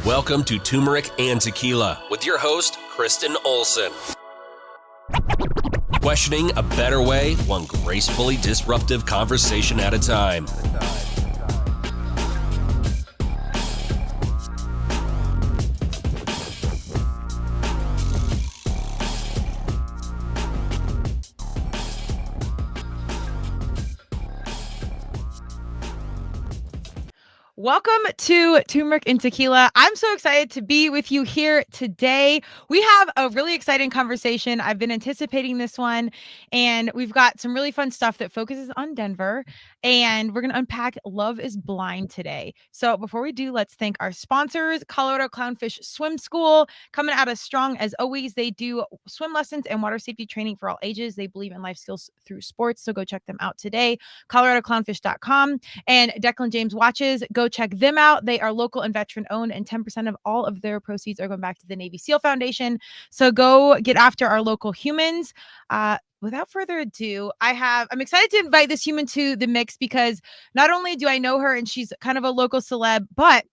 Welcome to Turmeric and Tequila with your host, Kristen Olson. Questioning a better way, one gracefully disruptive conversation at a time. Welcome to Turmeric and Tequila. I'm so excited to be with you here today. We have a really exciting conversation. I've been anticipating this one, and we've got some really fun stuff that focuses on Denver, and we're going to unpack Love is Blind today. So before we do, let's thank our sponsors, Colorado Clownfish Swim School, coming out as strong as always. They do swim lessons and water safety training for all ages. They believe in life skills through sports, so go check them out today. ColoradoClownfish.com. And Declan James Watches, go check them out. They are local and veteran owned, and 10% of all of their proceeds are going back to the Navy SEAL Foundation. So go get after our local humans. Without further ado, I'm excited to invite this human to the mix because not only do I know her and she's kind of a local celeb, but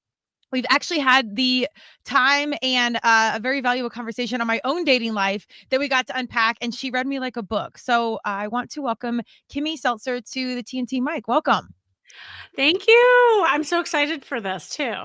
we've actually had the time and a very valuable conversation on my own dating life that we got to unpack, and she read me like a book. So I want to welcome Kimmy Seltzer to the TNT mic. Welcome. Thank you. I'm so excited for this too.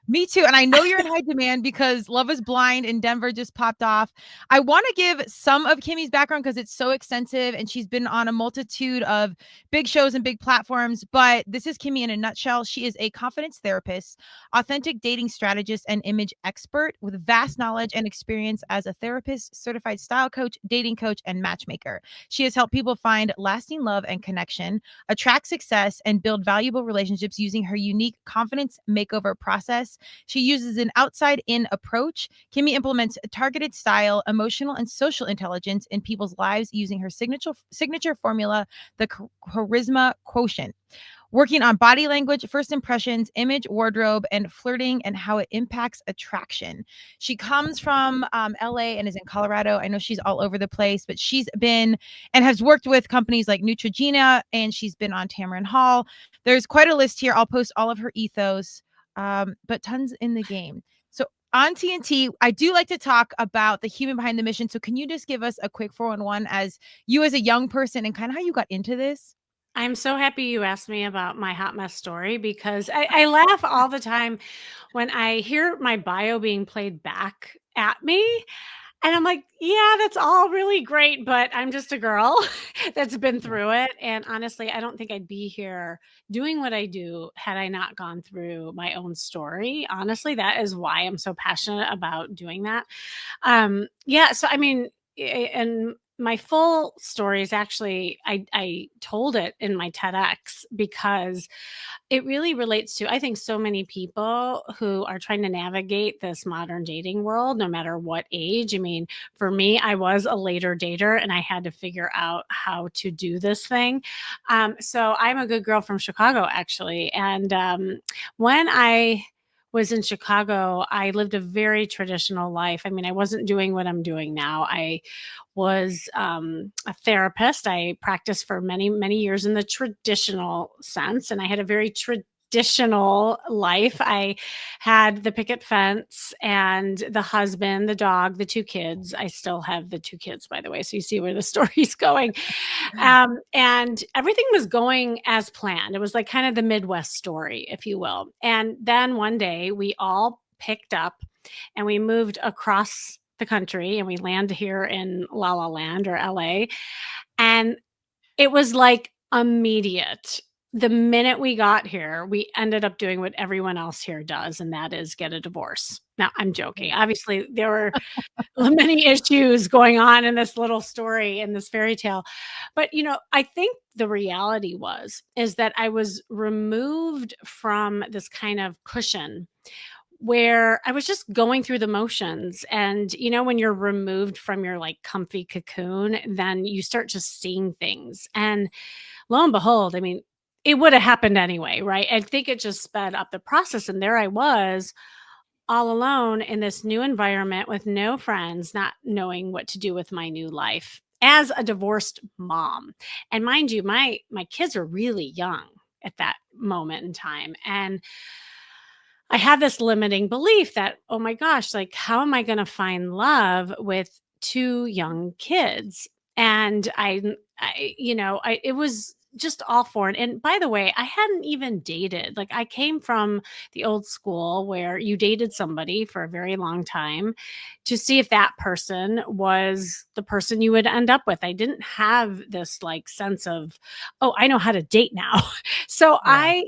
Me too. And I know you're in high demand because Love is Blind in Denver just popped off. I want to give some of Kimmy's background because it's so extensive and she's been on a multitude of big shows and big platforms. But this is Kimmy in a nutshell. She is a confidence therapist, authentic dating strategist, and image expert with vast knowledge and experience as a therapist, certified style coach, dating coach, and matchmaker. She has helped people find lasting love and connection, attract success, and build valuable relationships using her unique confidence makeover process. She uses an outside-in approach. Kimmy implements a targeted style, emotional and social intelligence in people's lives using her signature formula, the Charisma Quotient. Working on body language, first impressions, image, wardrobe, and flirting, and how it impacts attraction. She comes from LA and is in Colorado. I know she's all over the place, but she's been and has worked with companies like Neutrogena, and she's been on Tamron Hall. There's quite a list here. I'll post all of her ethos. But tons in the game. So on TNT, I do like to talk about the human behind the mission. So can you just give us a quick 411 as you as a young person and kind of how you got into this? I'm so happy you asked me about my hot mess story because I laugh all the time when I hear my bio being played back at me. And I'm like, yeah, that's all really great, but I'm just a girl that's been through it. And honestly, I don't think I'd be here doing what I do had I not gone through my own story. Honestly, that is why I'm so passionate about doing that. So I mean, and my full story is actually, I told it in my TEDx because it really relates to, I think, so many people who are trying to navigate this modern dating world, no matter what age. I mean, for me, I was a later dater and I had to figure out how to do this thing. So I'm a good girl from Chicago, actually. And when I was in Chicago, I lived a very traditional life. I mean, I wasn't doing what I'm doing now. I was a therapist. I practiced for many, many years in the traditional sense, and I had a very traditional life. I had the picket fence and the husband, the dog, the two kids. I still have the two kids, by the way, so you see where the story's going. And everything was going as planned. It was like kind of the Midwest story, if you will. And then one day we all picked up and we moved across the country and we landed here in La La Land or LA. And it was like immediate. The minute we got here, we ended up doing what everyone else here does, and that is get a divorce. Now, I'm joking. Obviously, there were many issues going on in this little story, in this fairy tale. But, I think the reality is that I was removed from this kind of cushion where I was just going through the motions. And, when you're removed from your like comfy cocoon, then you start just seeing things. And lo and behold, I mean, it would have happened anyway, right? I think it just sped up the process. And there I was all alone in this new environment with no friends, not knowing what to do with my new life as a divorced mom. And mind you, my kids are really young at that moment in time. And I had this limiting belief that, oh my gosh, like, how am I going to find love with two young kids? And it was just all foreign. And by the way, I hadn't even dated. Like, I came from the old school where you dated somebody for a very long time to see if that person was the person you would end up with. I didn't have this like sense of, oh, I know how to date now. So Yeah.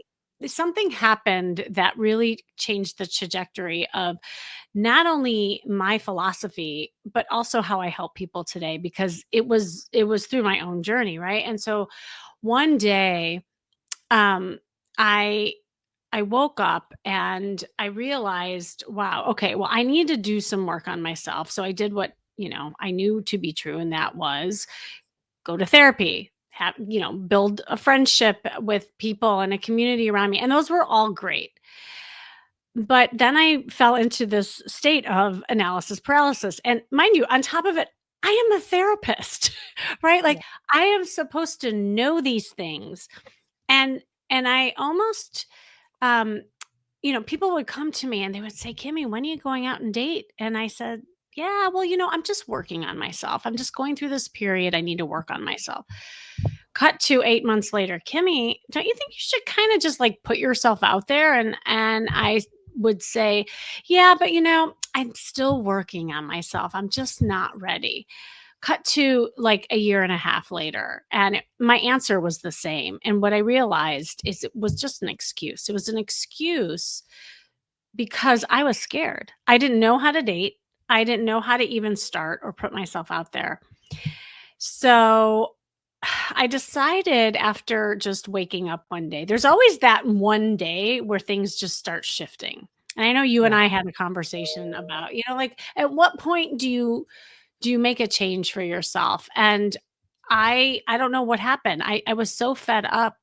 something happened that really changed the trajectory of not only my philosophy but also how I help people today, because it was through my own journey, right? And so one day, um I I woke up and I realized, wow, okay, well, I need to do some work on myself. So I did what, I knew to be true, and that was go to therapy, have, build a friendship with people and a community around me. And those were all great. But then I fell into this state of analysis paralysis. And mind you, on top of it, I am a therapist, right? Yeah. Like, I am supposed to know these things. And I almost um people would come to me and they would say, "Kimmy, when are you going out and date?" And I said, "Yeah, well, I'm just working on myself. I'm just going through this period. I need to work on myself." Cut to 8 months later, "Kimmy, don't you think you should kind of just like put yourself out there?" And I would say, "Yeah, but I'm still working on myself. I'm just not ready." Cut to like a year and a half later, and my answer was the same. And what I realized is it was just an excuse. It was an excuse because I was scared. I didn't know how to date. I didn't know how to even start or put myself out there. So I decided, after just waking up one day, there's always that one day where things just start shifting. And I know you and Yeah. I had a conversation about, like, at what point do you make a change for yourself? And I don't know what happened. I was so fed up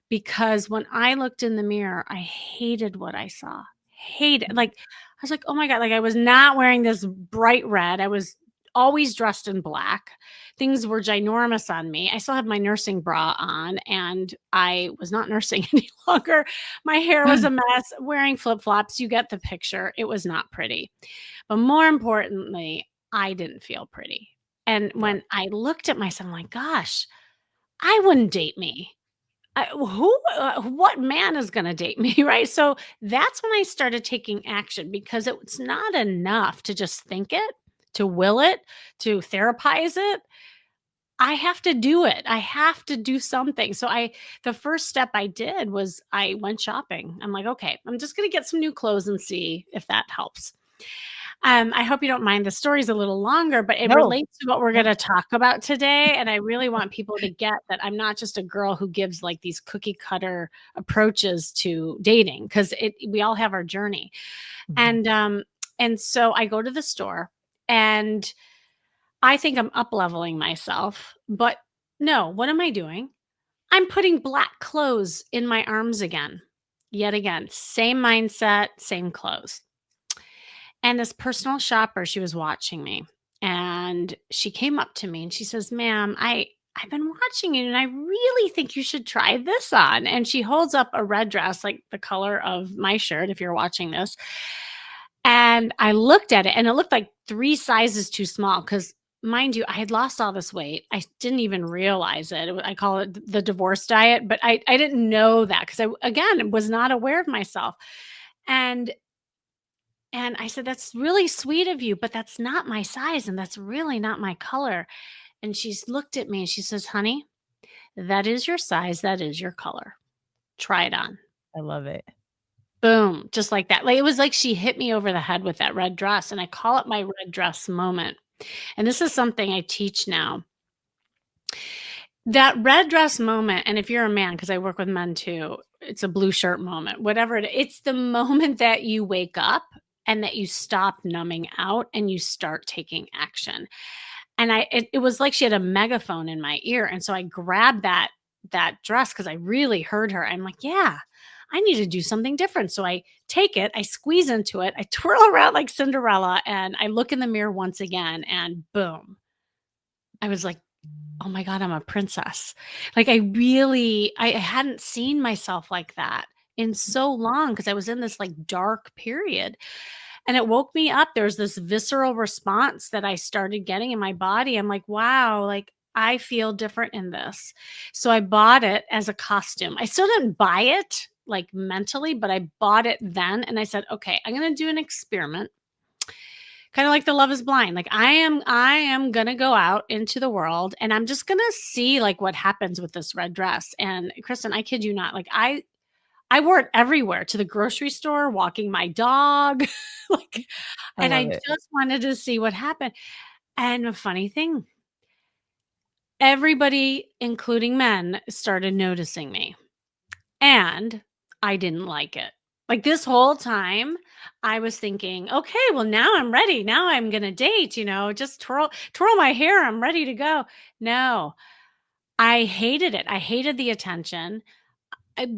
because when I looked in the mirror, I hated what I saw. Hated. Like, I was like, "Oh my God," like, I was not wearing this bright red. I was always dressed in black. Things were ginormous on me. I still have my nursing bra on, and I was not nursing any longer. My hair was a mess, wearing flip-flops. You get the picture. It was not pretty. But more importantly, I didn't feel pretty. And Yeah. when I looked at myself, I'm like, gosh, I wouldn't date me. What man is going to date me? Right. So that's when I started taking action, because it's not enough to just think it, to will it, to therapize it. I have to do it. I have to do something. So the first step I did was I went shopping. I'm like, okay, I'm just going to get some new clothes and see if that helps. I hope you don't mind. The story's a little longer, but it No. relates to what we're No. going to talk about today. And I really want people to get that I'm not just a girl who gives like these cookie cutter approaches to dating, because we all have our journey. Mhm. And so I go to the store and I think I'm up leveling myself, but no, what am I doing? I'm putting black clothes in my arms again. Yet again, same mindset, same clothes. And this personal shopper, she was watching me, and she came up to me and she says, "Ma'am, I've been watching you and I really think you should try this on." And she holds up a red dress, like the color of my shirt, if you're watching this. And I looked at it and it looked like 3 sizes too small, because mind you, I had lost all this weight. I didn't even realize it. I call it the divorce diet, but I didn't know that because again, was not aware of myself. And I said, "That's really sweet of you, but that's not my size and that's really not my color." And she's looked at me and she says, "Honey, that is your size, that is your color. Try it on." I love it. Boom, just like that. Like, it was like she hit me over the head with that red dress, and I call it my red dress moment. And this is something I teach now. That red dress moment, and if you're a man, because I work with men too, it's a blue shirt moment, whatever it's the moment that you wake up and that you stop numbing out and you start taking action. And it was like she had a megaphone in my ear. And so I grabbed that dress because I really heard her. I'm like, yeah, I need to do something different. So I take it, I squeeze into it, I twirl around like Cinderella, and I look in the mirror once again, and boom. I was like, oh my God, I'm a princess. Like, I hadn't seen myself like that in so long because I was in this like dark period. And it woke me up. There's this visceral response that I started getting in my body. I'm like, wow, like I feel different in this. So I bought it as a costume. I still didn't buy it like mentally, but I bought it then. And I said, okay, I'm going to do an experiment. Kind of like the Love is Blind. Like I am going to go out into the world and I'm just going to see like what happens with this red dress. And Kristen, I kid you not, like I wore it everywhere, to the grocery store, walking my dog, like, I and love I it. just wanted to see what happened. And a funny thing, everybody, including men, started noticing me, and I didn't like it. Like this whole time, I was thinking, okay, well now I'm ready. Now I'm gonna date. Just twirl my hair. I'm ready to go. No, I hated it. I hated the attention.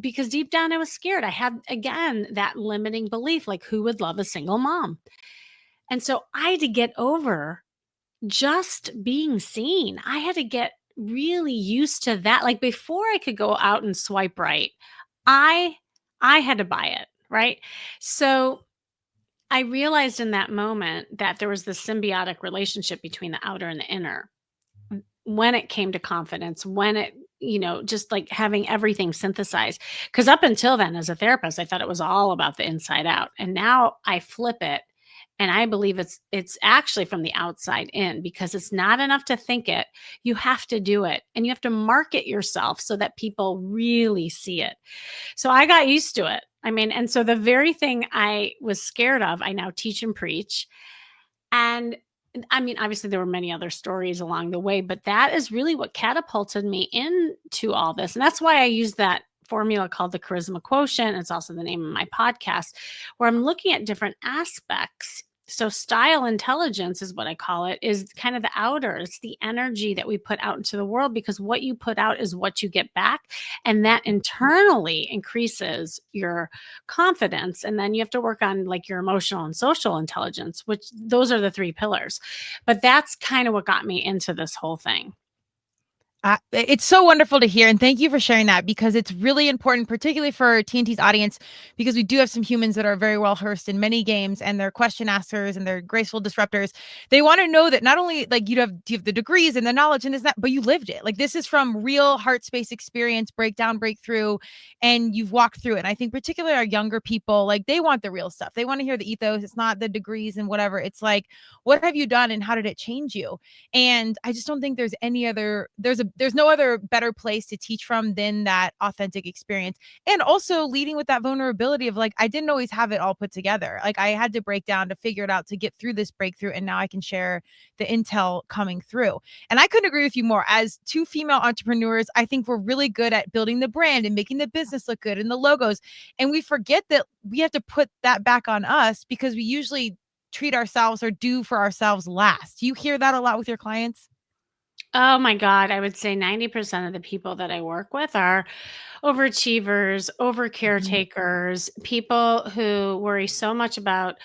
Because deep down I was scared. I had, again, that limiting belief, like who would love a single mom? And so I had to get over just being seen. I had to get really used to that. Like before I could go out and swipe right, I I had to buy it, right? So I realized in that moment that there was this symbiotic relationship between the outer and the inner when it came to confidence, when it, just like having everything synthesized. Because up until then, as a therapist, I thought it was all about the inside out. And now I flip it. And I believe it's actually from the outside in, because it's not enough to think it. You have to do it. And you have to market yourself so that people really see it. So I got used to it. I mean, and so the very thing I was scared of, I now teach and preach. And I mean, obviously, there were many other stories along the way, but that is really what catapulted me into all this. And that's why I use that formula called the Charisma Quotient. It's also the name of my podcast, where I'm looking at different aspects. So, style intelligence is what I call it, is kind of the outer. It's the energy that we put out into the world, because what you put out is what you get back. And that internally increases your confidence. And then you have to work on like your emotional and social intelligence, which those are the three pillars. But that's kind of what got me into this whole thing. It's so wonderful to hear, and thank you for sharing that, because it's really important, particularly for TNT's audience, because we do have some humans that are very well versed in many games, and they're question askers and they're graceful disruptors. They want to know that not only like you have the degrees and the knowledge and this that, but you lived it. Like this is from real heart space experience, breakdown, breakthrough, and you've walked through it. And I think particularly our younger people, like they want the real stuff. They want to hear the ethos. It's not the degrees and whatever. It's like, what have you done and how did it change you? And I just don't think there's no other better place to teach from than that authentic experience. And also leading with that vulnerability of like, I didn't always have it all put together. Like I had to break down to figure it out to get through this breakthrough. And now I can share the intel coming through. And I couldn't agree with you more. As two female entrepreneurs, I think we're really good at building the brand and making the business look good and the logos. And we forget that we have to put that back on us, because we usually treat ourselves or do for ourselves last. Do you hear that a lot with your clients? Oh my God. I would say 90% of the people that I work with are overachievers, over caretakers, people who worry so much about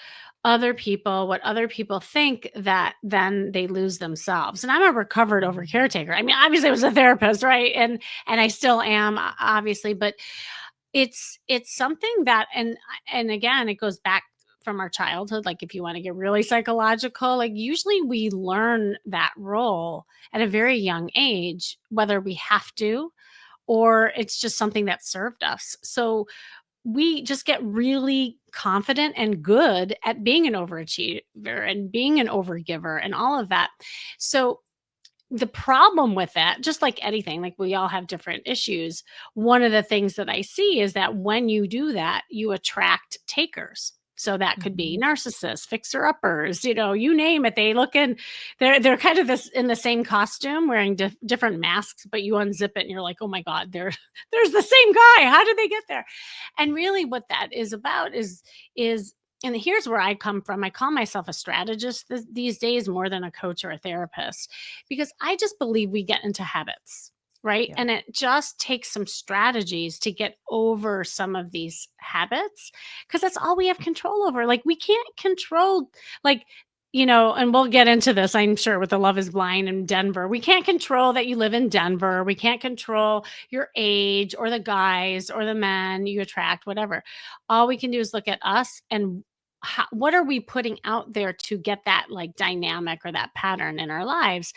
other people, what other people think, that then they lose themselves. And I'm a recovered over caretaker. I mean, obviously I was a therapist, right? And I still am, obviously, but it's something that, and again, it goes back from our childhood. Like if you want to get really psychological, like usually we learn that role at a very young age, whether we have to or it's just something that served us. So we just get really confident and good at being an overachiever and being an overgiver and all of that. So the problem with that, just like anything, like we all have different issues. One of the things that I see is that when you do that, you attract takers. So that could be narcissists, fixer uppers, you name it. They look in, they're kind of this in the same costume, wearing different masks, but you unzip it and you're like, oh my God, there's the same guy. How did they get there? And really what that is about is, and here's where I come from. I call myself a strategist these days more than a coach or a therapist, because I just believe we get into habits, right? Yeah. And it just takes some strategies to get over some of these habits, because that's all we have control over. Like we can't control, like and we'll get into this, I'm sure, with the Love is Blind in Denver. We can't control that you live in Denver. We can't control your age or the guys or the men you attract, whatever. All we can do is look at us and what are we putting out there to get that like dynamic or that pattern in our lives.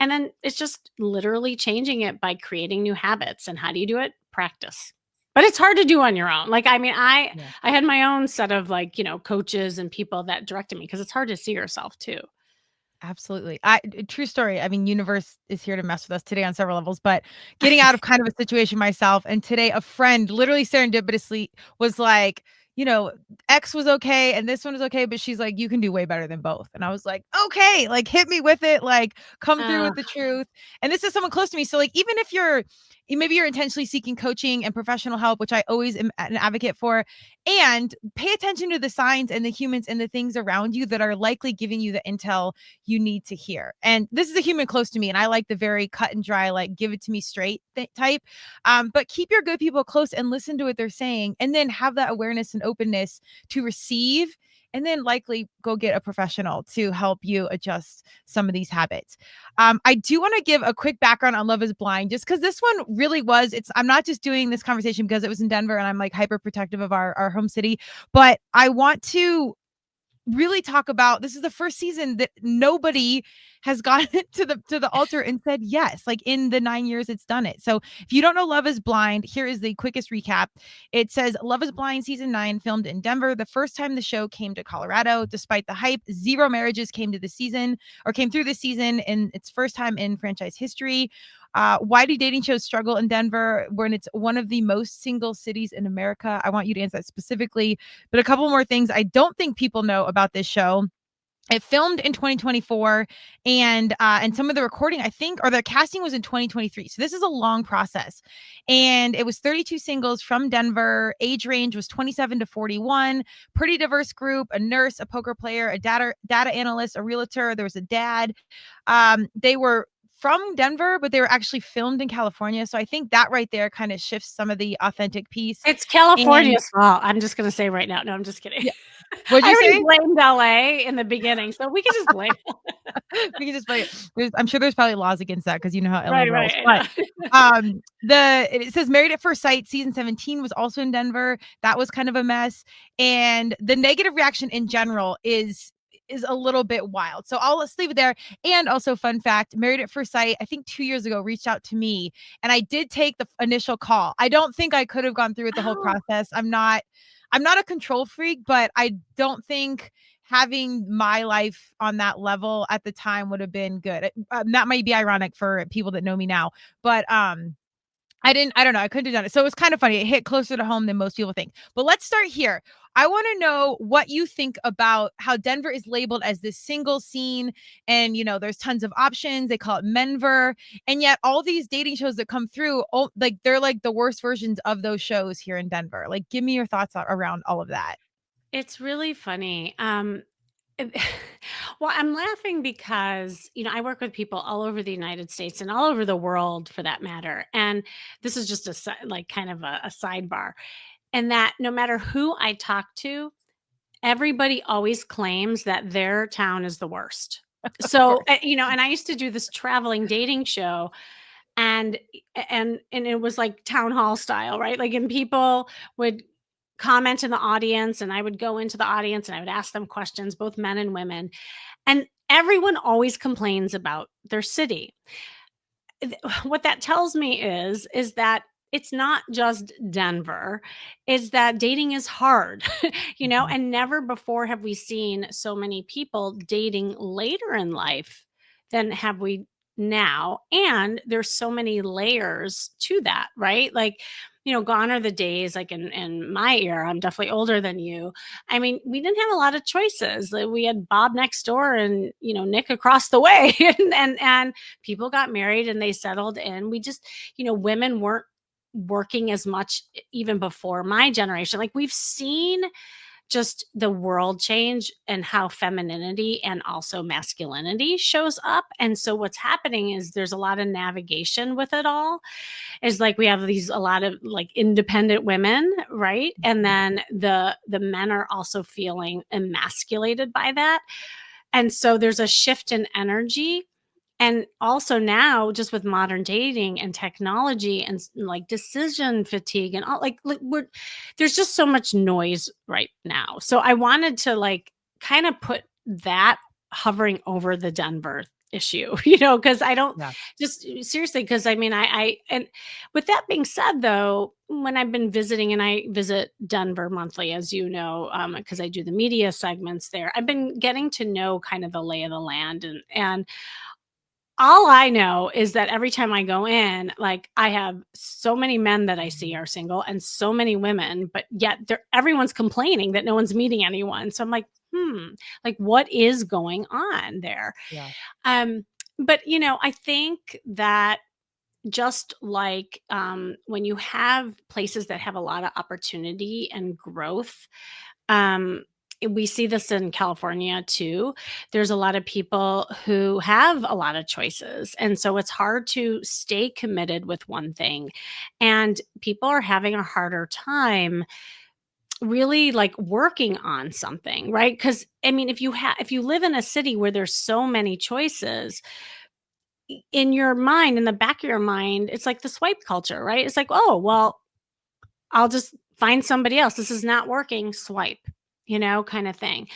And then it's just literally changing it by creating new habits. And how do you do it? Practice. But it's hard to do on your own. Like, I mean, I had my own set of like, coaches and people that directed me because it's hard to see yourself too. Absolutely. True story. I mean, universe is here to mess with us today on several levels, but getting out of kind of a situation myself. And today a friend literally serendipitously was like, X was okay and this one was okay, but she's like, you can do way better than both. And I was like, okay, like hit me with it, like come through with the truth. And this is someone close to me. So like, even if maybe you're intentionally seeking coaching and professional help, which I always am an advocate for, and pay attention to the signs and the humans and the things around you that are likely giving you the intel you need to hear. And this is a human close to me, and I like the very cut and dry, like give it to me straight type. But keep your good people close and listen to what they're saying, and then have that awareness and openness to receive, and then likely go get a professional to help you adjust some of these habits. I do want to give a quick background on Love is Blind, just because this one really I'm not just doing this conversation because it was in Denver and I'm like hyper protective of our home city, but I want to really talk about, this is the first season that nobody has gotten to the altar and said yes, like in the 9 years it's done it. So if you don't know Love is Blind, here is the quickest recap. It says Love is Blind season 9 filmed in Denver. The first time the show came to Colorado, despite the hype, 0 marriages came through the season in its first time in franchise history. Why do dating shows struggle in Denver when it's one of the most single cities in America? I want you to answer that specifically. But a couple more things I don't think people know about this show. It filmed in 2024, and some of the recording, I think, or the casting was in 2023. So this is a long process. And it was 32 singles from Denver. Age range was 27 to 41. Pretty diverse group: a nurse, a poker player, a data analyst, a realtor. There was a dad. They were from Denver, but they were actually filmed in California. So I think that right there kind of shifts some of the authentic piece. It's California's fault. I'm just going to say right now. No, I'm just kidding. Yeah. What'd you say? I blamed LA in the beginning, so we can just blame we can just blame it. I'm sure there's probably laws against that because you know how LA rolls. Right. But it says Married at First Sight season 17 was also in Denver. That was kind of a mess. And the negative reaction in general is a little bit wild. So let's leave it there. And also, fun fact, Married at First Sight, I think 2 years ago, reached out to me, and I did take the initial call. I don't think I could have gone through with the whole process. I'm not a control freak, but I don't think having my life on that level at the time would have been good. That might be ironic for people that know me now, but I don't know. I couldn't have done it. So it was kind of funny. It hit closer to home than most people think. But let's start here. I want to know what you think about how Denver is labeled as this single scene. And, there's tons of options. They call it Menver. And yet all these dating shows that come through, they're like the worst versions of those shows here in Denver. Like, give me your thoughts around all of that. It's really funny. Well, I'm laughing because, I work with people all over the United States and all over the world for that matter. And this is just kind of a sidebar. And that no matter who I talk to, everybody always claims that their town is the worst. So, and I used to do this traveling dating show, and it was like town hall style, right? Like, and people would comment in the audience, and I would go into the audience and I would ask them questions, both men and women. And everyone always complains about their city. What that tells me is that it's not just Denver, is that dating is hard, and never before have we seen so many people dating later in life than have we now. And there's so many layers to that, right? Like, gone are the days, like in my era, I'm definitely older than you. I mean, we didn't have a lot of choices. Like, we had Bob next door and, Nick across the way, and people got married and they settled in. We just, women weren't working as much even before my generation. Like, we've seen just the world change and how femininity and also masculinity shows up. And so what's happening is there's a lot of navigation with it all. Is like we have a lot of like independent women, right? And then the men are also feeling emasculated by that. And so there's a shift in energy. And also now, just with modern dating and technology and like decision fatigue and all, like there's just so much noise right now. So I wanted to like kind of put that hovering over the Denver issue, because I don't Yeah. just seriously, because I mean, and with that being said, though, when I've been visiting, and I visit Denver monthly, as you know, because I do the media segments there, I've been getting to know kind of the lay of the land, and all I know is that every time I go in, like I have so many men that I see are single and so many women, but yet everyone's complaining that no one's meeting anyone. So I'm like, like what is going on there? Yeah. Um, but I think that just like when you have places that have a lot of opportunity and growth, um, we see this in California too. There's a lot of people who have a lot of choices. And so it's hard to stay committed with one thing. And people are having a harder time really like working on something, right? Because I mean, if you live in a city where there's so many choices, in your mind, in the back of your mind, it's like the swipe culture, right? It's like, oh, well, I'll just find somebody else. This is not working, swipe, kind of thing.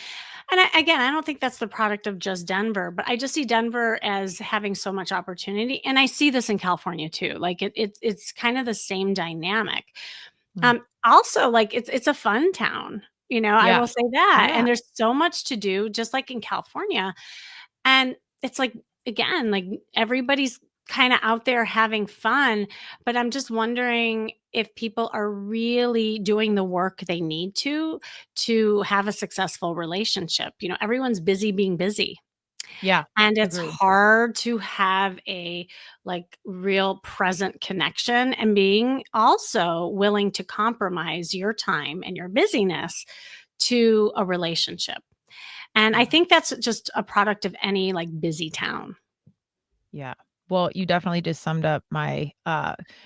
And again, I don't think that's the product of just Denver, but I just see Denver as having so much opportunity. And I see this in California too. Like it's kind of the same dynamic. Mm. Also, like it's a fun town, I Yeah. will say that. Yeah. And there's so much to do, just like in California. And it's like, again, like everybody's kind of out there having fun, but I'm just wondering if people are really doing the work they need to have a successful relationship. Everyone's busy being busy. Yeah. And it's Agree. hard to have a like real present connection and being also willing to compromise your time and your busyness to a relationship. And I Yeah. think that's just a product of any like busy town. Yeah. Well, you definitely just summed up my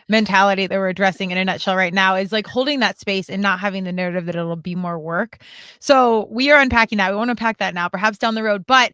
mentality that we're addressing in a nutshell right now is like holding that space and not having the narrative that it'll be more work. So we are unpacking that. We won't unpack that now, perhaps down the road. But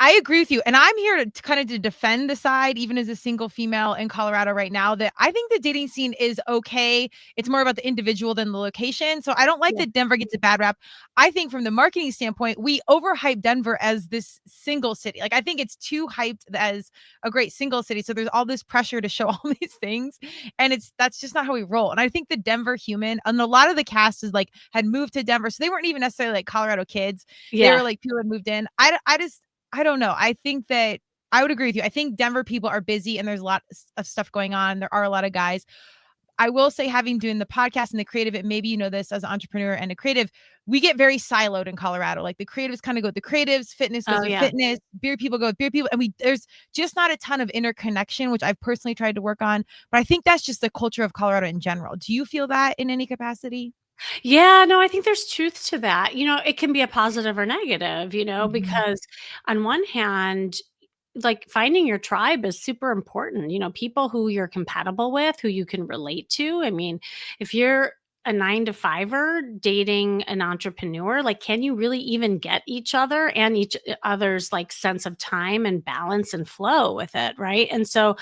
I agree with you. And I'm here to kind of to defend the side, even as a single female in Colorado right now, that I think the dating scene is okay. It's more about the individual than the location. So I don't like Yeah. that Denver gets a bad rap. I think from the marketing standpoint, we overhype Denver as this single city. Like I think it's too hyped as a great single city. So there's all this pressure to show all these things. And that's just not how we roll. And I think the Denver human and a lot of the cast is like had moved to Denver. So they weren't even necessarily like Colorado kids. They Yeah. were like people had moved in. I don't know. I think that I would agree with you. I think Denver people are busy and there's a lot of stuff going on. There are a lot of guys. I will say, having doing the podcast and the creative, and maybe you know this as an entrepreneur and a creative, we get very siloed in Colorado. Like the creatives kind of go with the creatives, fitness goes Oh, with yeah. fitness, beer people go with beer people, and there's just not a ton of interconnection, which I've personally tried to work on. But I think that's just the culture of Colorado in general. Do you feel that in any capacity? Yeah, no, I think there's truth to that. It can be a positive or negative, Mhm. because on one hand, like finding your tribe is super important. People who you're compatible with, who you can relate to. I mean, if you're a 9 to 5er dating an entrepreneur, like, can you really even get each other and each other's like sense of time and balance and flow with it? Right. And so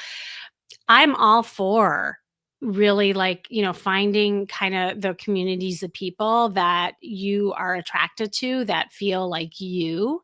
I'm all for really like, finding kind of the communities of people that you are attracted to that feel like you.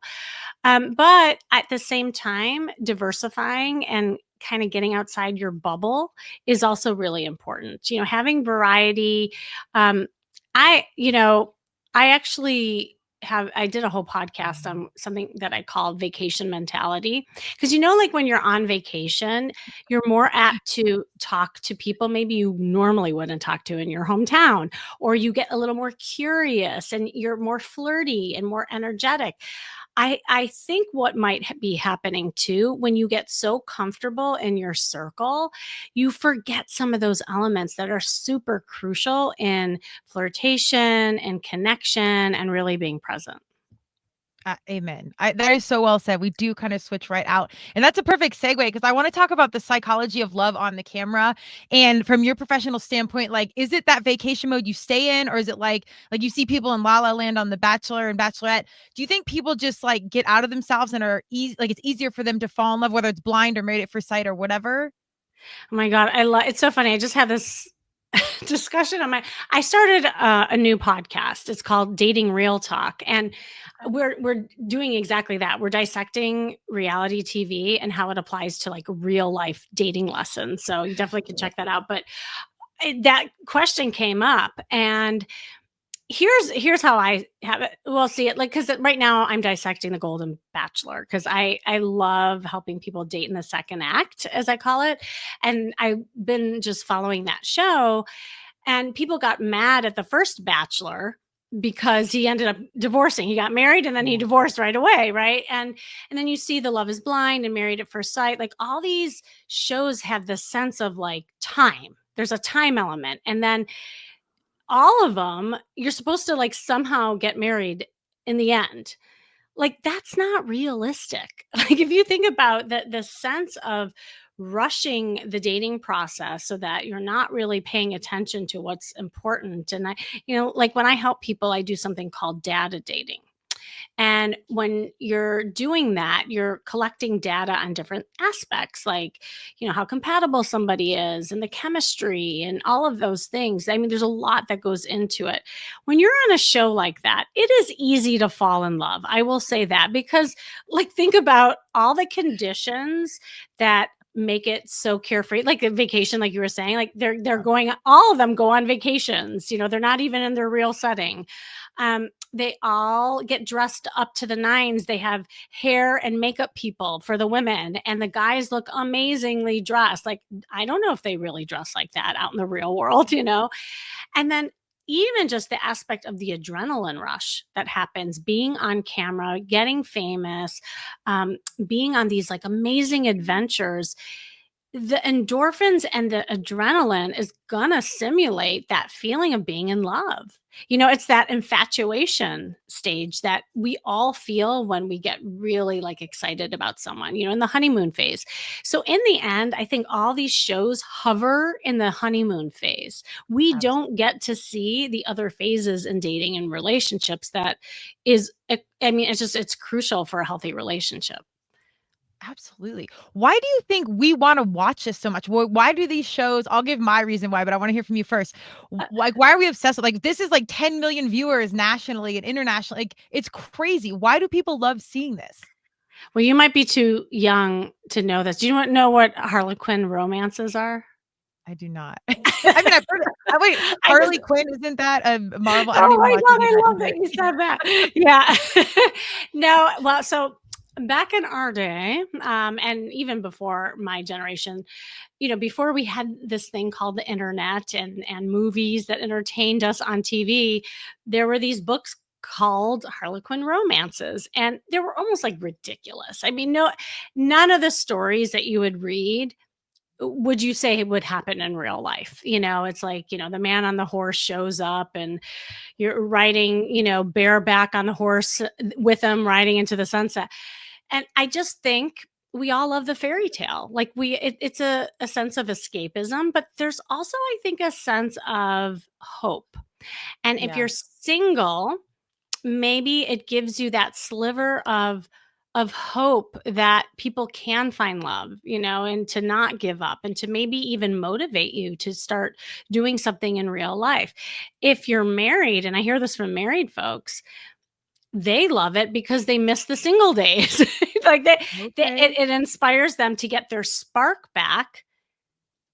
But at the same time, diversifying and kind of getting outside your bubble is also really important. Having variety. Um, I, you know, I actually I did a whole podcast on something that I call vacation mentality. Because, like when you're on vacation, you're more apt to talk to people maybe you normally wouldn't talk to in your hometown, or you get a little more curious and you're more flirty and more energetic. I think what might be happening too, when you get so comfortable in your circle, you forget some of those elements that are super crucial in flirtation and connection and really being present. Amen. That is so well said. We do kind of switch right out. And that's a perfect segue because I want to talk about the psychology of love on the camera. And from your professional standpoint, like, is it that vacation mode you stay in? Or is it like you see people in La La Land on The Bachelor and Bachelorette? Do you think people just like get out of themselves and are easy, like it's easier for them to fall in love, whether it's blind or married at first sight or whatever? Oh my God. It's so funny. I just had this discussion on I started a new podcast. It's called Dating Real Talk. And we're doing exactly that. We're dissecting reality TV and how it applies to like real life dating lessons. So you definitely can check that out. But that question came up, and here's how I have it. Well, see it like, because right now I'm dissecting the Golden Bachelor because I love helping people date in the second act, as I call it. And I've been just following that show, and people got mad at the first Bachelor because he ended up divorcing. He got married and then he divorced right away, right? And then you see the Love Is Blind and Married at First Sight. Like all these shows have this sense of like time. There's a time element, and then all of them, you're supposed to like somehow get married in the end. Like that's not realistic. Like if you think about the sense of rushing the dating process so that you're not really paying attention to what's important. And like when I help people, I do something called data dating. And when you're doing that, you're collecting data on different aspects, like, how compatible somebody is and the chemistry and all of those things. I mean, there's a lot that goes into it. When you're on a show like that, it is easy to fall in love. I will say that because, like, think about all the conditions that make it so carefree, like a vacation, like you were saying, like they're going, all of them go on vacations, they're not even in their real setting. They all get dressed up to the nines. They have hair and makeup people for the women, and the guys look amazingly dressed. Like, I don't know if they really dress like that out in the real world, And then even just the aspect of the adrenaline rush that happens, being on camera, getting famous, being on these like amazing adventures, the endorphins and the adrenaline is gonna simulate that feeling of being in love. It's that infatuation stage that we all feel when we get really like excited about someone, in the honeymoon phase. So in the end, I think all these shows hover in the honeymoon phase. We don't get to see the other phases in dating and relationships that is, I mean, it's crucial for a healthy relationship. Absolutely. Why do you think we want to watch this so much? Why do these shows? I'll give my reason why, but I want to hear from you first. Like, why are we obsessed with like this? Is like 10 million viewers nationally and internationally. Like, it's crazy. Why do people love seeing this? Well, you might be too young to know this. Do you know what Harlequin romances are? I do not. I mean, I've heard it. Wait, Harley Quinn, isn't that a Marvel? I don't Oh even my watch God, I TV. love that you said that. Yeah. No, well, so back in our day, and even before my generation, before we had this thing called the internet and movies that entertained us on TV, there were these books called Harlequin romances, and they were almost like ridiculous. I mean, none of the stories that you would read would you say it would happen in real life. It's like, the man on the horse shows up and you're riding, bareback on the horse with him riding into the sunset. And I just think we all love the fairy tale. Like it's a sense of escapism, but there's also, I think, a sense of hope. And if you're single, maybe it gives you that sliver of hope that people can find love, and to not give up and to maybe even motivate you to start doing something in real life. If you're married, and I hear this from married folks, they love it because they miss the single days. Like it inspires them to get their spark back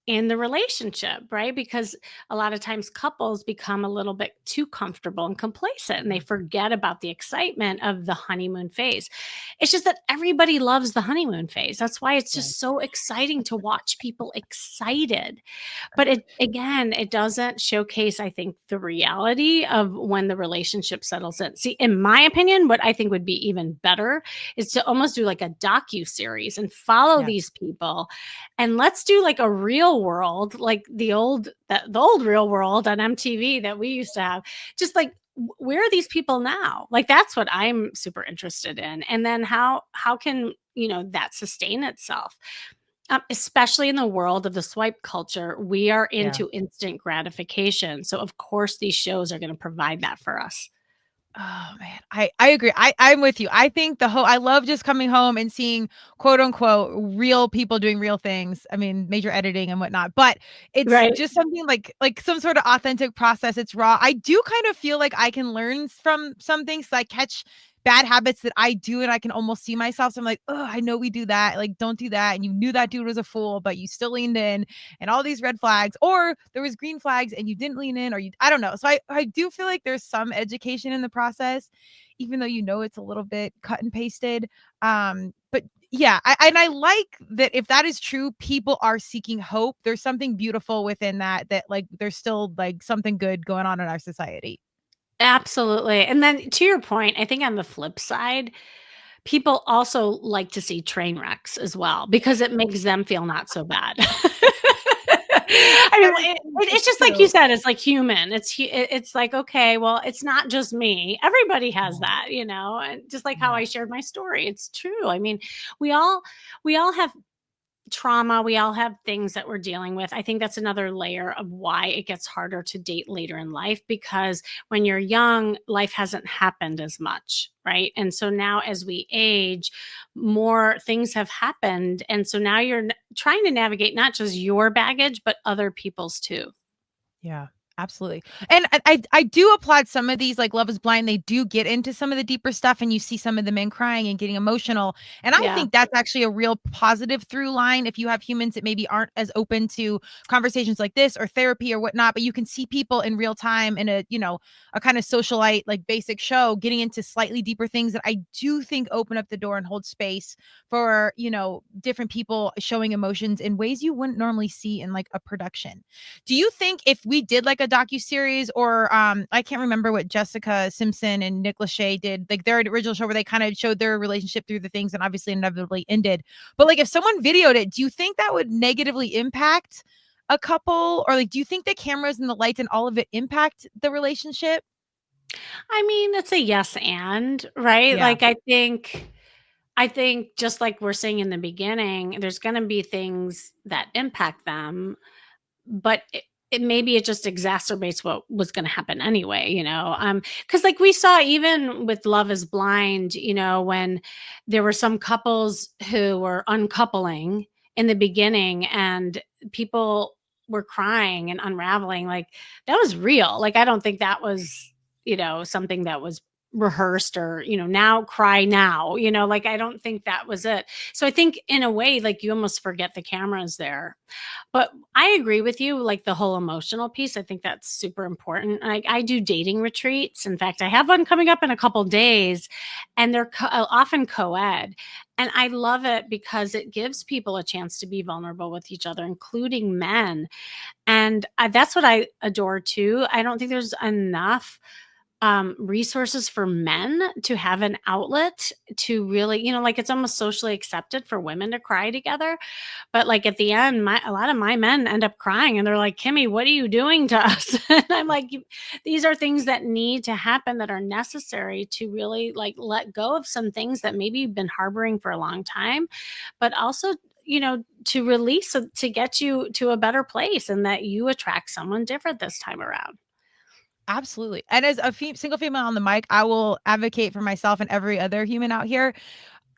in the relationship, right? Because a lot of times couples become a little bit too comfortable and complacent, and they forget about the excitement of the honeymoon phase. It's just that everybody loves the honeymoon phase. That's why it's just so exciting to watch people excited. But it doesn't showcase, I think, the reality of when the relationship settles in. See, in my opinion, what I think would be even better is to almost do like a docu-series and follow these people, and let's do like a real world, like the old real world on MTV that we used to have. Just like where are these people now? Like, that's what I'm super interested in. And then how can, that sustain itself? Especially in the world of the swipe culture, we are Yeah. into instant gratification. So of course these shows are going to provide that for us. Oh man, I agree. I'm with you. I think I love just coming home and seeing quote unquote real people doing real things. I mean, major editing and whatnot, but it's Right. just something like some sort of authentic process. It's raw. I do kind of feel like I can learn from some things. Like catch bad habits that I do and I can almost see myself. So I'm like, oh, I know we do that. Like, don't do that. And you knew that dude was a fool, but you still leaned in and all these red flags, or there was green flags and you didn't lean in, or I don't know. So I do feel like there's some education in the process, even though it's a little bit cut and pasted. But yeah, I like that if that is true, people are seeking hope. There's something beautiful within that like there's still like something good going on in our society. Absolutely. And then to your point, I think on the flip side, people also like to see train wrecks as well because it makes them feel not so bad. I mean, it's just like you True. said, it's like human. It's like, okay, well, it's not just me. Everybody has that, and just like how Yeah. I shared my story, it's true. I mean, we all have trauma. We all have things that we're dealing with. I think that's another layer of why it gets harder to date later in life, because when you're young, life hasn't happened as much, right? And so now as we age, more things have happened. And so now you're trying to navigate not just your baggage, but other people's too. Yeah, absolutely. And I do applaud some of these, like Love is Blind. They do get into some of the deeper stuff, and you see some of the men crying and getting emotional. And I Yeah. think that's actually a real positive through line if you have humans that maybe aren't as open to conversations like this or therapy or whatnot, but you can see people in real time in a kind of socialite, like basic show getting into slightly deeper things that I do think open up the door and hold space for, different people showing emotions in ways you wouldn't normally see in like a production. Do you think if we did like a docu-series or I can't remember what Jessica Simpson and Nick Lachey did, like their original show where they kind of showed their relationship through the things and obviously inevitably ended. But like if someone videoed it, do you think that would negatively impact a couple? Or like do you think the cameras and the lights and all of it impact the relationship? I mean, it's a yes and, right? Yeah. Like I think just like we're saying in the beginning, there's going to be things that impact them, but maybe it just exacerbates what was going to happen anyway, because like we saw even with Love is Blind, when there were some couples who were uncoupling in the beginning and people were crying and unraveling, like that was real. Like I don't think that was, something that was rehearsed or, now cry now, like I don't think that was it. So I think in a way, like you almost forget the cameras there. But I agree with you, like the whole emotional piece. I think that's super important. Like I do dating retreats. In fact, I have one coming up in a couple days, and they're often co-ed. And I love it because it gives people a chance to be vulnerable with each other, including men. And that's what I adore too. I don't think there's enough resources for men to have an outlet to really, like it's almost socially accepted for women to cry together. But like at the end, a lot of my men end up crying and they're like, Kimmy, what are you doing to us? And I'm like, these are things that need to happen that are necessary to really like let go of some things that maybe you've been harboring for a long time, but also, to release to get you to a better place and that you attract someone different this time around. Absolutely. And as a single female on the mic, I will advocate for myself and every other human out here.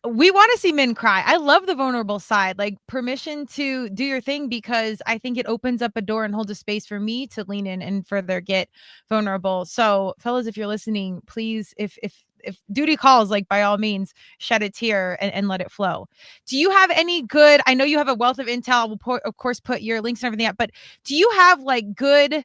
We want to see men cry. I love the vulnerable side, like permission to do your thing, because I think it opens up a door and holds a space for me to lean in and further get vulnerable. So, fellas, if you're listening, please, if duty calls, like by all means, shed a tear and let it flow. Do you have any good? I know you have a wealth of intel. We'll of course put your links and everything up, but do you have like good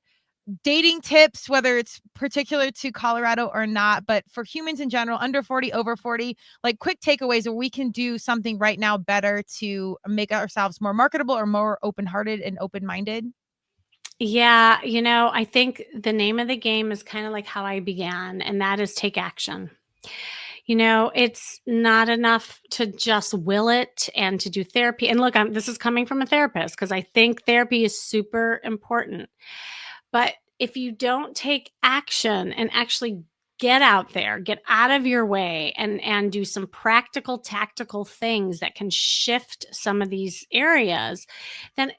dating tips, whether it's particular to Colorado or not, but for humans in general, under 40, over 40, like quick takeaways where we can do something right now better to make ourselves more marketable or more open-hearted and open-minded? Yeah, I think the name of the game is kind of like how I began, and that is take action. It's not enough to just will it and to do therapy. And look, this is coming from a therapist because I think therapy is super important. But if you don't take action and actually get out there, get out of your way, and do some practical, tactical things that can shift some of these areas, then,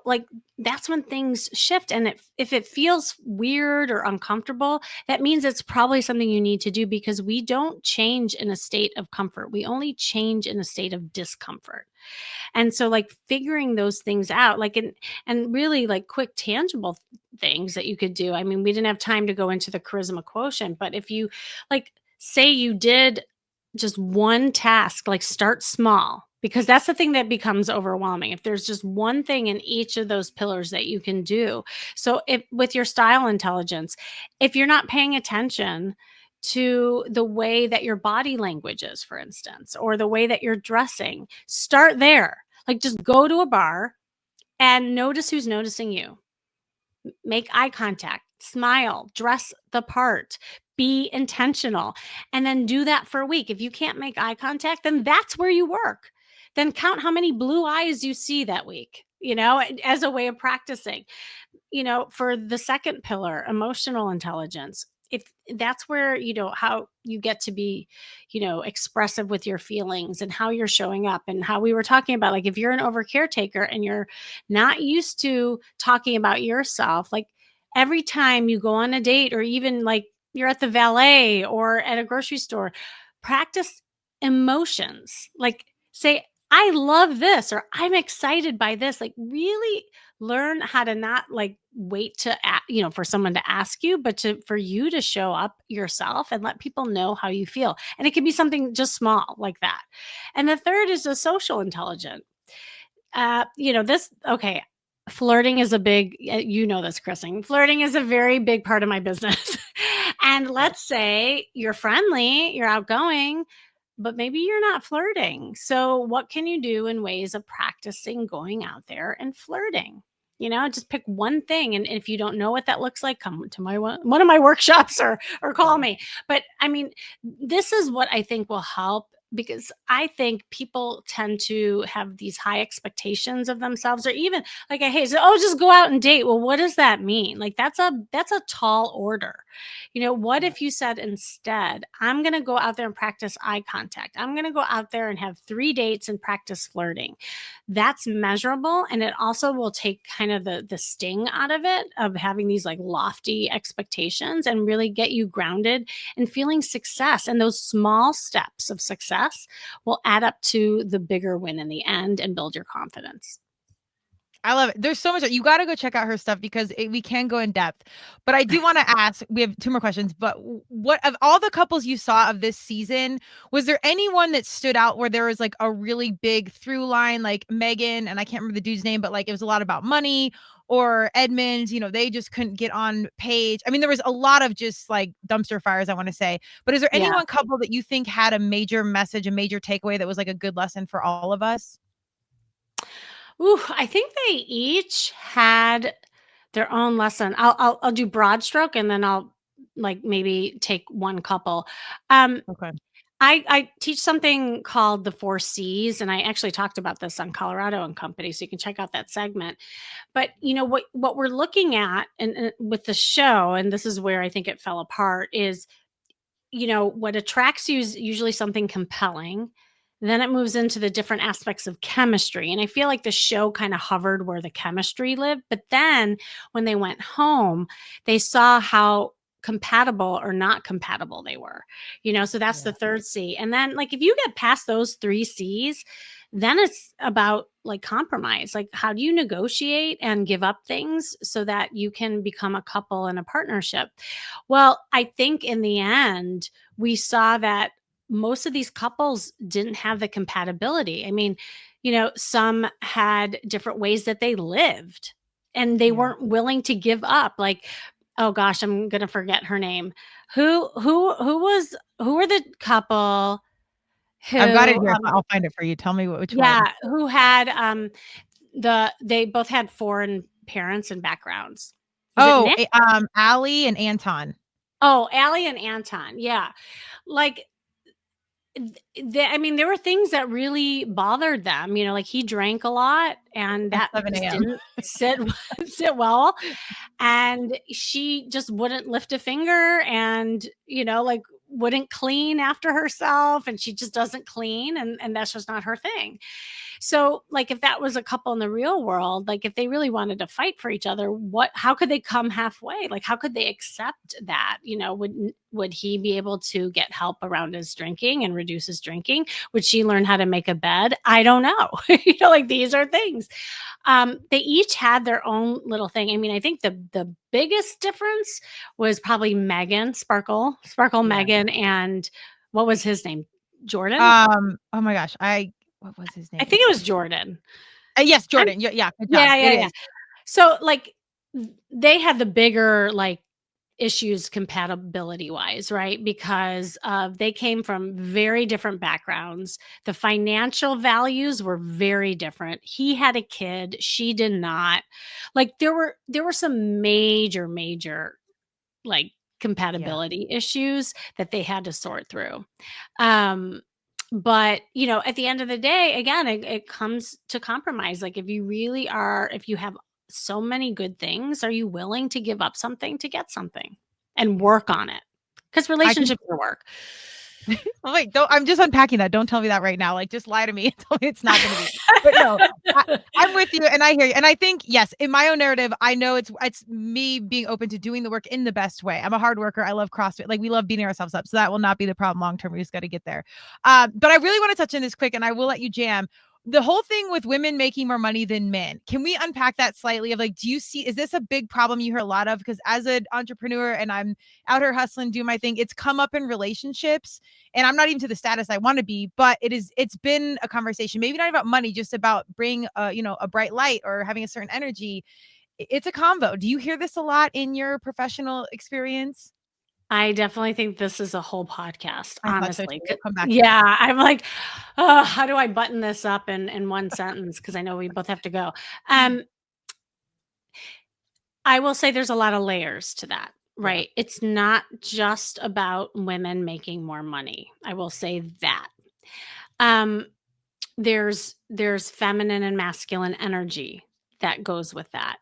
like, that's when things shift. And if it feels weird or uncomfortable, that means it's probably something you need to do, because we don't change in a state of comfort. We only change in a state of discomfort. And so, like, figuring those things out, like, and really, like, quick, tangible things that you could do. I mean, we didn't have time to go into the charisma quotient, but if you, like, say you did just one task, like, start small, because that's the thing that becomes overwhelming. If there's just one thing in each of those pillars that you can do. So if with your style intelligence, if you're not paying attention to the way that your body language is, for instance, or the way that you're dressing, start there. Like, just go to a bar and notice who's noticing you. Make eye contact, smile, dress the part, be intentional, and then do that for a week. If you can't make eye contact, then that's where you work. Then count how many blue eyes you see that week, as a way of practicing. For the second pillar, emotional intelligence, if that's where, how you get to be, expressive with your feelings and how you're showing up, and how we were talking about, like, if you're an over caretaker and you're not used to talking about yourself, like, every time you go on a date, or even like you're at the valet or at a grocery store, practice emotions. Like, say, I love this, or I'm excited by this. Like, really learn how to not, like, wait to for someone to ask you, but for you to show up yourself and let people know how you feel. And it can be something just small like that. And the third is a social intelligence. Okay, flirting is a big, this, Kristen, flirting is a very big part of my business. And let's say you're friendly, you're outgoing, but maybe you're not flirting. So what can you do in ways of practicing going out there and flirting? Just pick one thing. And if you don't know what that looks like, come to one of my workshops, or call me. But I mean, this is what I think will help, because I think people tend to have these high expectations of themselves, or even like, hey, so, just go out and date. Well, what does that mean? Like, that's a tall order. What if you said, instead, I'm going to go out there and practice eye contact. I'm going to go out there and have 3 dates and practice flirting. That's measurable. And it also will take kind of the sting out of it, of having these, like, lofty expectations, and really get you grounded and feeling success. And those small steps of success will add up to the bigger win in the end and build your confidence. I love it. There's so much. You got to go check out her stuff, because we can go in depth. But I do want to ask, we have 2 more questions, but what, of all the couples you saw of this season, was there anyone that stood out where there was, like, a really big through line, like Megan, and I can't remember the dude's name, but, like, it was a lot about money, or Edmonds, they just couldn't get on page. I mean, there was a lot of just, like, dumpster fires, I want to say. But is there any one couple that you think had a major message, a major takeaway that was, like, a good lesson for all of us? Ooh, I think they each had their own lesson. I'll do broad stroke, and then I'll, like, maybe take one couple. Okay. I teach something called the 4 C's, and I actually talked about this on Colorado and Company, so you can check out that segment. But what we're looking at, and with the show, and this is where I think it fell apart, is, what attracts you is usually something compelling. Then it moves into the different aspects of chemistry. And I feel like the show kind of hovered where the chemistry lived. But then when they went home, they saw how compatible or not compatible they were. So that's the third C. And then, like, if you get past those 3 C's, then it's about, like, compromise. Like, how do you negotiate and give up things so that you can become a couple and a partnership? Well, I think in the end, we saw that most of these couples didn't have the compatibility. I mean, some had different ways that they lived, and they weren't willing to give up. Like, oh gosh, I'm going to forget her name. Who were the couple who, I've got it here. I'll find it for you. Tell me which one. who had, they both had foreign parents and backgrounds. Was it Nick? Allie and Anton. Oh, Allie and Anton. Yeah. Like, I mean, there were things that really bothered them, like he drank a lot and At that 7 just a.m. didn't sit well. And she just wouldn't lift a finger and, like wouldn't clean after herself. And she just doesn't clean. And that's just not her thing. So, like, if that was a couple in the real world, like, if they really wanted to fight for each other, how could they come halfway? Like, how could they accept that? Would he be able to get help around his drinking and reduce his drinking? Would she learn how to make a bed? I don't know. Like, these are things. They each had their own little thing. I mean, I think the biggest difference was probably Sparkle, Yeah. Megan, and what was his name? Jordan? Oh my gosh. What was his name? I think it was Jordan. Yes, Jordan. Yeah, good job. Yeah. It is. So, like, they had the bigger, like, issues compatibility wise, right? Because they came from very different backgrounds. The financial values were very different. He had a kid, she did not. Like, there were some major, like, compatibility issues that they had to sort through. But at the end of the day, again, it comes to compromise. Like, if you have so many good things, are you willing to give up something to get something and work on it? Because relationships are work. Oh, wait, I'm just unpacking that. Don't tell me that right now. Like, just lie to me and tell me it's not going to be. But no, I'm with you and I hear you. And I think, yes, in my own narrative, I know it's me being open to doing the work in the best way. I'm a hard worker. I love CrossFit. Like, we love beating ourselves up. So that will not be the problem long term. We just got to get there. But I really want to touch on this quick and I will let you jam. The whole thing with women making more money than men. Can we unpack that slightly of, like, is this a big problem you hear a lot of? Because as an entrepreneur and I'm out here hustling, doing my thing, it's come up in relationships and I'm not even to the status I want to be, but it's been a conversation, maybe not about money, just about bring a bright light or having a certain energy. It's a convo. Do you hear this a lot in your professional experience? I definitely think this is a whole podcast, I thought so too. honestly. We'll come back to Yeah, I'm like, how do I button this up in one sentence? Because I know we both have to go. I will say there's a lot of layers to that, right? It's not just about women making more money. I will say that. There's feminine and masculine energy that goes with that.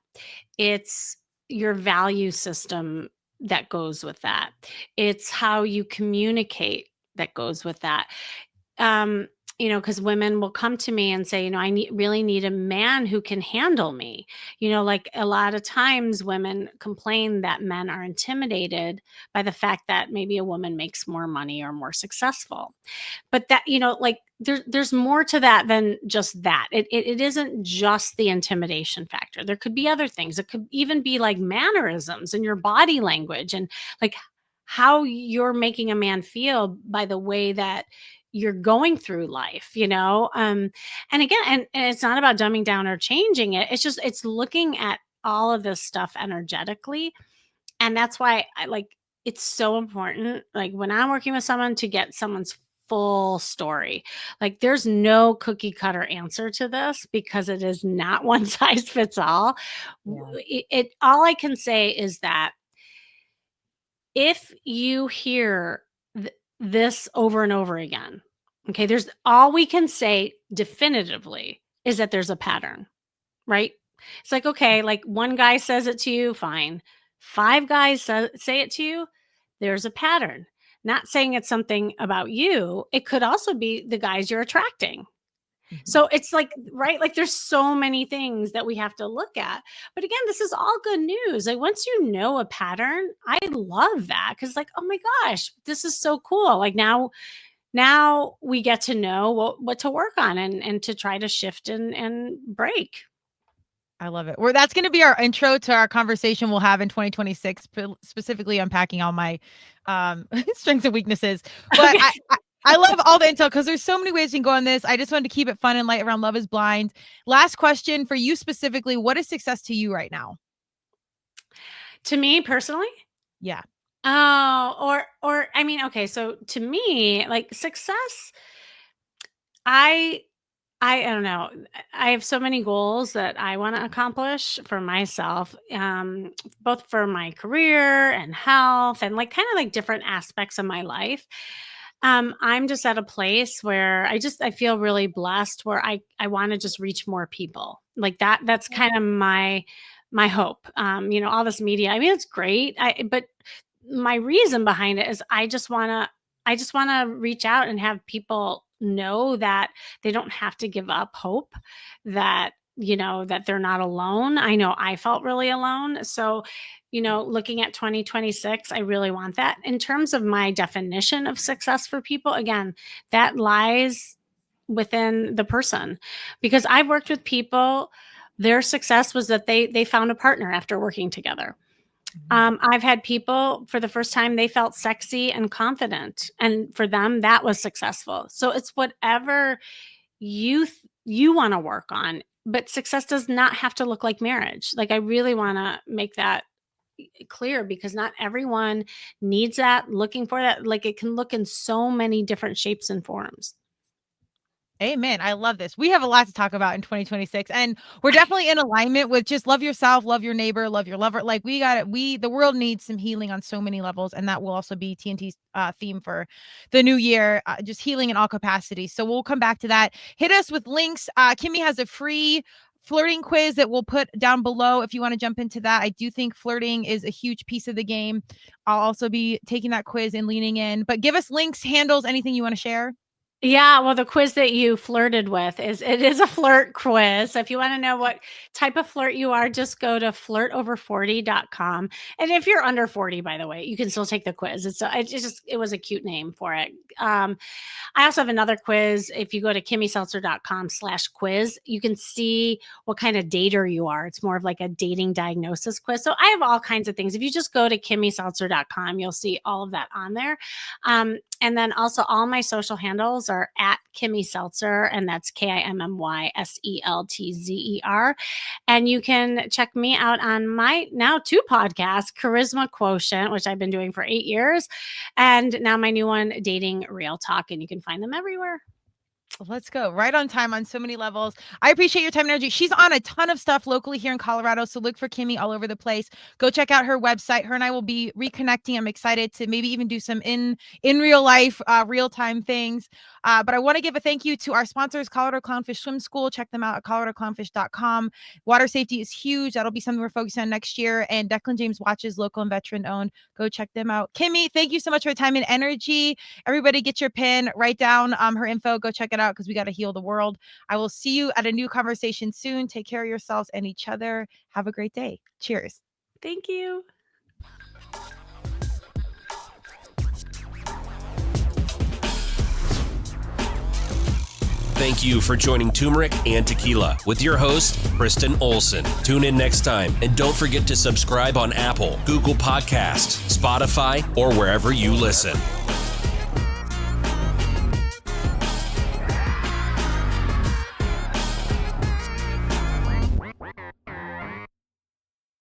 It's your value system that goes with that. It's how you communicate that goes with that. Um, because women will come to me and say, really need a man who can handle me. Like, a lot of times women complain that men are intimidated by the fact that maybe a woman makes more money or more successful. But that, like, there's more to that than just that. It isn't just the intimidation factor. There could be other things. It could even be like mannerisms and your body language and, like, how you're making a man feel by the way that you're going through life, and again, and it's not about dumbing down or changing it. It's looking at all of this stuff energetically. And that's why it's so important, like, when I'm working with someone, to get someone's full story. Like, there's no cookie cutter answer to this because it is not one size fits all. All I can say is that if you hear this over and over again, okay, there's all we can say definitively is that there's a pattern, right? It's like, okay, like, one guy says it to you, fine. 5 guys say it to you, there's a pattern. Not saying it's something about you. It could also be the guys you're attracting. So it's like, right? Like, there's so many things that we have to look at. But again, this is all good news. Like, once you know a pattern, I love that because, like, oh my gosh, this is so cool. Like, now we get to know what to work on and to try to shift and break. I love it. That's going to be our intro to our conversation we'll have in 2026, specifically unpacking all my strengths and weaknesses. But okay. I love all the intel because there's so many ways you can go on this. I just wanted to keep it fun and light around Love is Blind. Last question for you specifically. What is success to you right now? To me personally? Yeah. Oh, or I mean, okay. So to me, like, success, I don't know. I have so many goals that I want to accomplish for myself, both for my career and health and, like, kind of like different aspects of my life. I'm just at a place where I feel really blessed where I want to just reach more people like that. That's kind of my hope. All this media, I mean, it's great. But my reason behind it is I just want to reach out and have people know that they don't have to give up hope, that, that they're not alone. I know I felt really alone. So, looking at 2026, I really want that. In terms of my definition of success for people, again, that lies within the person, because I've worked with people, their success was that they found a partner after working together. I've had people for the first time, they felt sexy and confident, and for them that was successful. So it's whatever you want to work on, but success does not have to look like marriage. Like, I really want to make that clear, because not everyone needs that, looking for that. Like, it can look in so many different shapes and forms. Amen. I love this. We have a lot to talk about in 2026, and we're definitely in alignment with just love yourself, love your neighbor, love your lover. Like, we got it. The world needs some healing on so many levels, and that will also be TNT's theme for the new year, just healing in all capacities. So we'll come back to that. Hit us with links. Kimmy has a free flirting quiz that we'll put down below if you want to jump into that. I do think flirting is a huge piece of the game. I'll also be taking that quiz and leaning in, but give us links, handles, anything you want to share. Yeah, well, the quiz that you flirted with is a flirt quiz. So if you want to know what type of flirt you are, just go to flirtover40.com. And if you're under 40, by the way, you can still take the quiz. It was a cute name for it. I also have another quiz. If you go to kimmyseltzer.com/quiz, you can see what kind of dater you are. It's more of like a dating diagnosis quiz. So I have all kinds of things. If you just go to kimmyseltzer.com, you'll see all of that on there. And then also all my social handles are at Kimmy Seltzer, and that's KIMMYSELTZER. And you can check me out on my now 2 podcasts, Charisma Quotient, which I've been doing for 8 years, and now my new one, Dating Real Talk, and you can find them everywhere. Let's go. Right on time on so many levels. I appreciate your time and energy. She's on a ton of stuff locally here in Colorado, so look for Kimmy all over the place. Go check out her website. Her and I will be reconnecting. I'm excited to maybe even do some in real life, real time things. But I want to give a thank you to our sponsors, Colorado Clownfish Swim School. Check them out at coloradoclownfish.com. Water safety is huge. That'll be something we're focusing on next year. And Declan James Watches, local and veteran owned. Go check them out. Kimmy, thank you so much for your time and energy. Everybody get your pin, write down her info. Go check it out, because we got to heal the world. I will see you at a new conversation soon. Take care of yourselves and each other. Have a great day. Cheers. Thank you. Thank you for joining Turmeric and Tequila with your host, Kristen Olson. Tune in next time, and don't forget to subscribe on Apple, Google Podcasts, Spotify, or wherever you listen.